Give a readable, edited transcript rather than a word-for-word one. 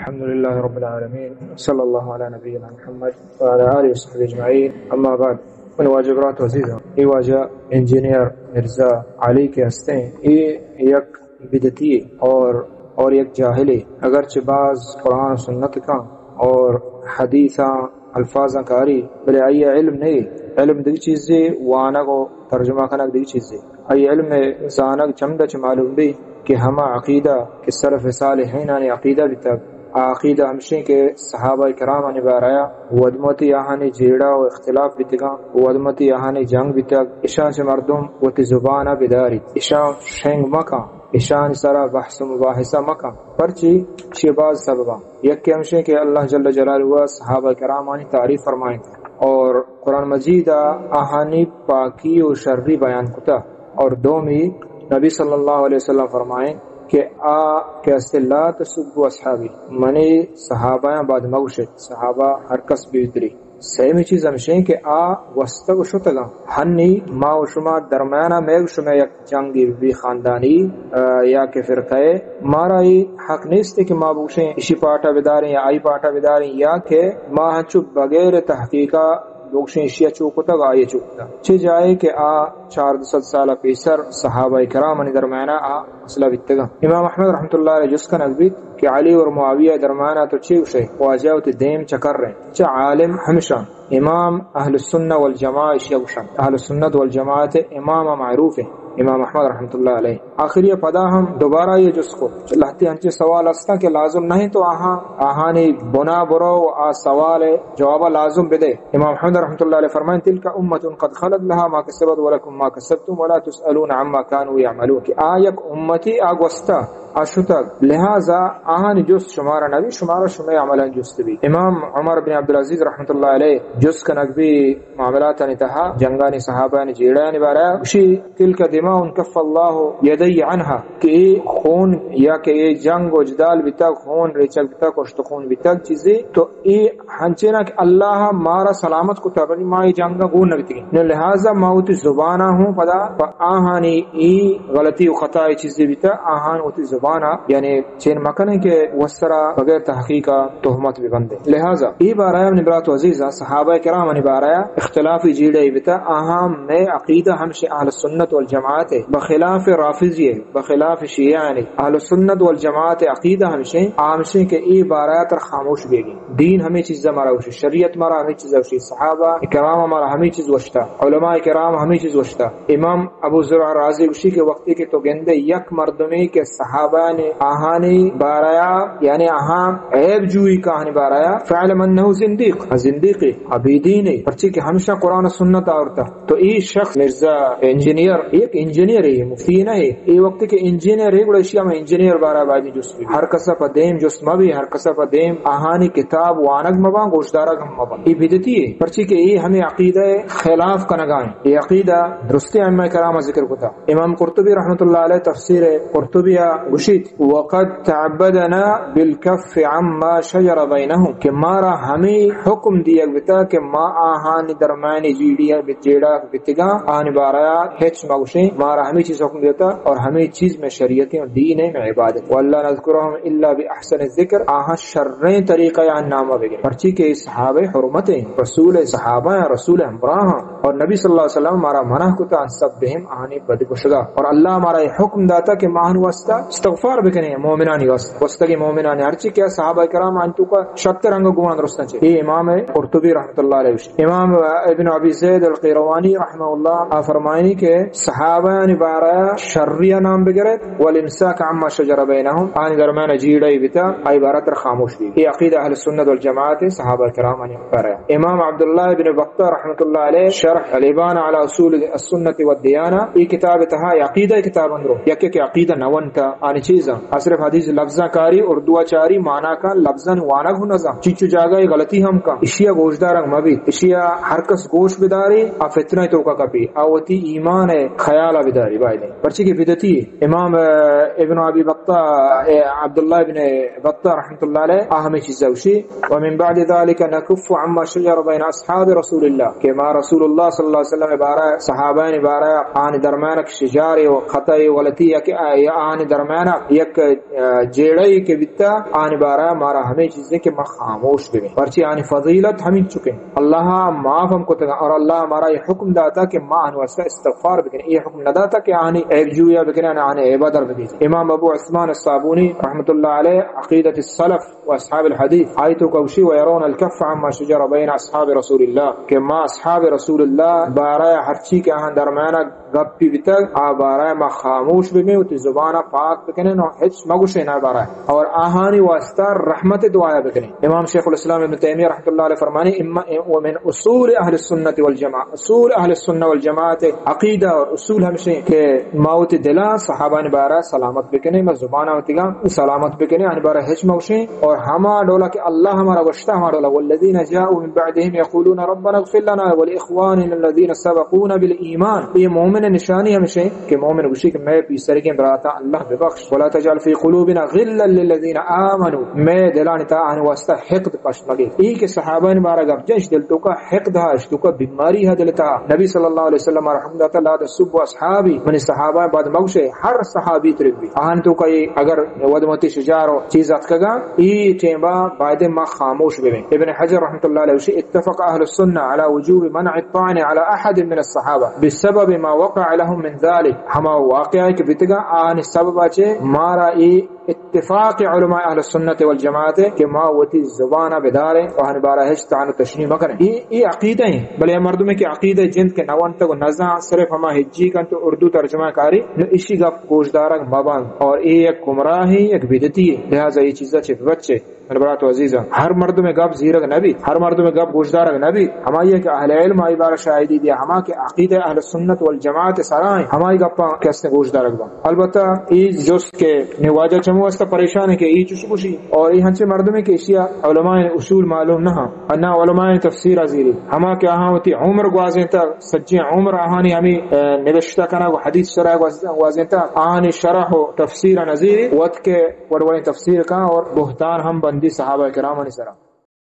الحمد لله رب العالمين صلى الله على نبينا محمد وعلى آله وصحبه اجمعین. اما بعد، ان واجبات عزیز ہیں. یہ واجہ انجنیئر مرزا علی کے ہستے ہیں. یہ یک بدعتیء اور یک جاہلی، اگرچہ بعض قرآن و سنت کا اور حدیثاں الفاظاں کاری بلے آئی علم نہیں. علم دیگی چیزیں وانا کو ترجمہ کرنا دیگی چیزیں. آئی علم زانک چمدہ چھ معلوم بھی کہ ہما عقیدہ کہ سلف صالحین آنی عقیدہ بھی تک عقیدہ ہمشیں کے صحابہ کرام آنی بارایا ودمتی آہانی جیڑا و اختلاف بھی تگا ودمتی آہانی جنگ بھی تک اشان سے مردم وتی زبانہ بداری اشان شنگ مکا اشان سارا بحث و مباحثہ مکا پرچی شباز سببا یک کہ ہمشیں کہ اللہ جل جلالہ صحابہ کرام آنی تعریف فرمائیں اور قرآن مجید آہانی پاکی و شرری بیان کتا. اور دومی نبی صلی اللہ علیہ وسلم فرمائیں کہ لا تسبوا اصحابی منی صحابہ بعد موشد صحابہ ہر کس بیدری. سیمی چیز ہمشیں کہ وستگ شتگا ہنی ما و شما درمیانا میگ شما یک جنگی بھی خاندانی یا کہ فرقے مارا ہی حق نیستے کہ ما بوشیں اسی پاٹا بداریں یا آئی پاٹا بداریں یا کہ ما ہنچو بغیر تحقیقہ لوگشیں اشیاء چوکتا گا آئیے چوکتا چھ جائے کہ 400 سالہ پیسر صحابہ کرام نے درمیانہ مسئلہ بیتگا. امام احمد رحمت اللہ علیہ جس کا نقبیت کہ علی اور معاویہ درمیانہ تو چھ وشے واجہوتی دیم چکر رہے چھ عالم ہمشہ امام اہل السنہ والجماعہ اشیاء وشن اہل السنت والجماعت امام معروف ہے امام احمد رحمت اللہ علیہ. آخری پدا ہم دوبارہ یہ جس کو لہتی ہنچے سوال استا کہ لازم نہیں تو آہانی بنا برو سوال جواب لازم بدے. امام احمد رحمت اللہ علیہ فرمائیں تلک امت قد خلت لها ما کسبت ولکم ما کسبتم ولا تسألون عما كانوا يعملون کہ یک امتی آگوستا اشتگ لہذا آہانی جس شمارا نبی شمارا شمع عملا جست بھی. امام عمر بن عبدالعزیز رحمت اللہ علیہ جس کا نقبی معاملات نتہا جنگانی صحابہ نے جیڑا نبارا اسی تلک دماء کف اللہ یدی عنها کہ خون یا کہ یہ جنگ و جدال بھی تک خون ریچک بھی تک اشت خون بھی تک چیزیں تو یہ ہنچینا کہ اللہ مارا سلامت کو تبنی ماں جنگ گون نبی تھی لہذا ماوتی زبانہ ہوں پدا آہانی ای غلطی و خطا چیزیں بھی تک آہان ہوتی زبانہ یعنی چین مکن ہے کہ وسرا بغیر تحقیقہ تہمت بھی بندے. لہذا ای بارایا ابن برات عزیزہ صحابہ کرام نے بارایا اختلافی جیڑے بھی تک آہام میں عقیدہ ہمشہ اہل سنت والجماعت بخلاف رافضی بخلاف شیعہ اہل سنت والجماعت عقیدہ ہمشہ کہ ای بارایا تر خاموش بھی گی. دین ہمیں چیز مارا وشی شریعت مارا ہمیں چیز وشی صحابہ کرام ہمارا ہمیں چیز وشتا علماء کرام ہمیں چیز وشتا. امام ابو زرع رازی وشی کے وقتی کے تو گندے یک مردمی کے صحابہ نے آہانی بارایا یعنی آہاں عیب جوئی کہانی بارایا فعلم انہو زندیقی عبیدین پرچی کہ ہمشہ قرآن سنت آورتا. تو ای شخص مرزا انجنیئر ایک انجنیئر ہے مفتی نہیں ای وقت کے انجنیئر ہے بڑا اشیاء میں انجنیئر بارا باجی جس بھی ہر کسا پا دیم جس مبی ہر کسا پا دیم آہانی کتاب وانگ مبان گوشدارہ گم مبان ای بدتی ہے پرچی کہ ای ہمیں عقیدہ خلاف کنگائیں ای عقیدہ درستی ائمہ کرام ذکر کتا. امام قرطبی رحمت اللہ علیہ تفسیر قرطبیہ گشید وقد تعبدنا بالکف عما شجر بینہم کہ مارا ہمیں حکم دیا گتا کہ ما آہانی درمیانی جیڑیا بتیڑا بتگا آہانی بارایا ہچ مگوشیں مارا ہمیں چیز حکم دیتا اور ہمیں چیز میں شریعتیں اور دین میں عبادت واللہ نذکرہم الا باحسن الذکر آہاں شرین طریقہ یا نامہ بگئے پرچی کے صحابہ حرمتیں رسول صحابہ رسول ہمراہ اور نبی صلی اللہ علیہ وسلم مارا منع کتا ان سب بہم آہانی بدگشگا اور اللہ مارا حکم داتا کہ ماہن واسطہ استغفار بکنے مومنانی واسطہ کی مومنانی ہرچی کیا صحابہ کرام انتو کا شت رنگ گوان درستان چھے. یہ امام قرطبی رحمت اللہ علیہ وسلم. امام ابن ابی زید القیروانی رحمہ اللہ فرمائنی کہ صحابہ نے بارایا شریہ نام بگرد والامساک عما شجر بینہم آنی درمیان جیڑائی بتا آئی بارات خاموش بھی. یہ عقیدہ اہل سنت والجماعت صحابہ کرام نے بارایا. امام عبداللہ ابن بطہ رحمت اللہ علیہ شرح الابانہ علی اصول السنت والدیانہ یہ کتاب تہا عقیدہ کتاب اندرو یکی کہ عقیدہ نون کا آنی چیزاں صرف حدیث لفظہ کاری اردو چاری مانا کا لفظاً وانگ ہو نظام چیچو جاگا غلطی ہم کا اشیاء گوشدارنگ مبی اشیاء ہرکس گوش بداری فتنہ تو کا کپی آوتی ایمان ہے خیالہ بداری بائی دیں پرچی کی بدعتی امام ابن ابی بطہ عبداللہ ابن بطہ رحمۃ اللہ علیہ اہم چیز وشی ومن بعد ذلك نكف عما شجر بين اصحاب رسول الله کہ ما رسول اللہ صلی اللہ علیہ وسلم بارہ صحابہ نے بارہ آن درمیان شجار و خطا غلطی کہ آن درمیان یک جیڑی کے بتا آن بارہ مارا ہمیں چیزیں کہ ما خاموش بے پرچی آن فضیلت ہمیں چکے اللہ معاف ہم کو اور اللہ ہمارا یہ حکم داتا کہ ما ان واسطہ استغفار بکنے، یہ حکم نہ داتا کہ آن عیب جویا بکنے آن عبادت بکنے۔ امام ابو عثمان الصابونی رحمۃ اللہ علیہ عقیدۃ السلف واصحاب الحدیث آیت کوشی ويرون الكف عما شجر بین اصحاب رسول اللہ کہ ما اصحاب رسول اللہ بارہ ہر چیز کے آن درمیان گپی بتا بارہ ما خاموش بکنے تی زبانہ پاک بکنے نو ہچ مگوشے نہ بارہ اور آہانی واسطہ رحمت دعا بکنے۔ امام شیخ الاسلام ابن تیمیہ رحمۃ اللہ علیہ فرمانے ومن اصول اہل السنت والجماعت، اصول اہل السنت والجماعت عقیدہ اور اصول ہمشے کہ موت دلا صحابہ نے بارہ سلامت بکنے ما زبانہ وتگا سلامت بکنے ان بارہ ہچ مگوشے اور ہما ڈولا کہ اللہ ہمارا وشتا ہمارا ڈولا والذین جاءوا من بعدهم يقولون ربنا اغفر لنا ولاخواننا الذين سبقونا بالایمان، یہ مومن نشانی ہمشے کہ مومن گوشی کہ میں پیسر کے براتا اللہ ببخش ولا تجعل في قلوبنا غلا للذين آمنوا، میں دلانی تا ان واسطہ حقد پش مگے یہ کہ صحابہ نے بارہ گپ جنش دل تو کا حقد ہے تو کا بیماری ہے دلتا نبی صلی اللہ علیہ وسلم رحمۃ اللہ علیہ سب اصحابی من صحابہ بعد مگوشے ہر صحابی تربی آن تو کا اگر ودمتی شجار چیز اتکگا ای ٹیمبا بعد ما خاموش بے ابن حجر رحمۃ اللہ علیہ اتفق اهل السنة على وجوب منع الطعن على احد من الصحابہ بسبب ما وقع لهم من ذلك، ہما واقعہ کہ بتگا آن سبب اچے مارا ای اتفاق علماء اہل السنت والجماعت کہ ما وتی زبانہ بدارے اور بارہ ہچ تعن تشریح مکریں یہ عقیدہ ہیں بلے مردوں میں کہ عقیدہ جند کے نوان تک نزا صرف ہما ہجی کن تو اردو ترجمہ کاری نو اسی گپ گوشدارک مبان اور ایک گمراہی ایک بدعتی ہے، لہذا یہ چیزیں چھے بچے میرے برات و عزیزہ ہر مرد میں گپ زیرک نبی، ہر مرد میں گپ گوشدارک نبی، ہمائی کہ اہل علم آئی بارہ شاہدی دیا ہما کہ عقیدہ اہل سنت والجماعت سرائیں ہمائی گپا کس نے گوشدارک با البتہ ای جس کے نواجہ چمو استا پریشان ہے کہ ای چشکوشی اور ای ہنچے مرد میں کہ اشیاء علماء اصول معلوم نہ انا علماء تفسیر ازیری ہما کہ آہاں ہوتی عمر گوازیں تا سجی عمر آہانی ہمیں نوشتہ کنا کو حدیث شرح گوازیں تا آہانی شرح و تفسیر نظیری وقت کے وڑوڑی تفسیر کا اور بہتان ہم بندی صحابہ کرام نے سرا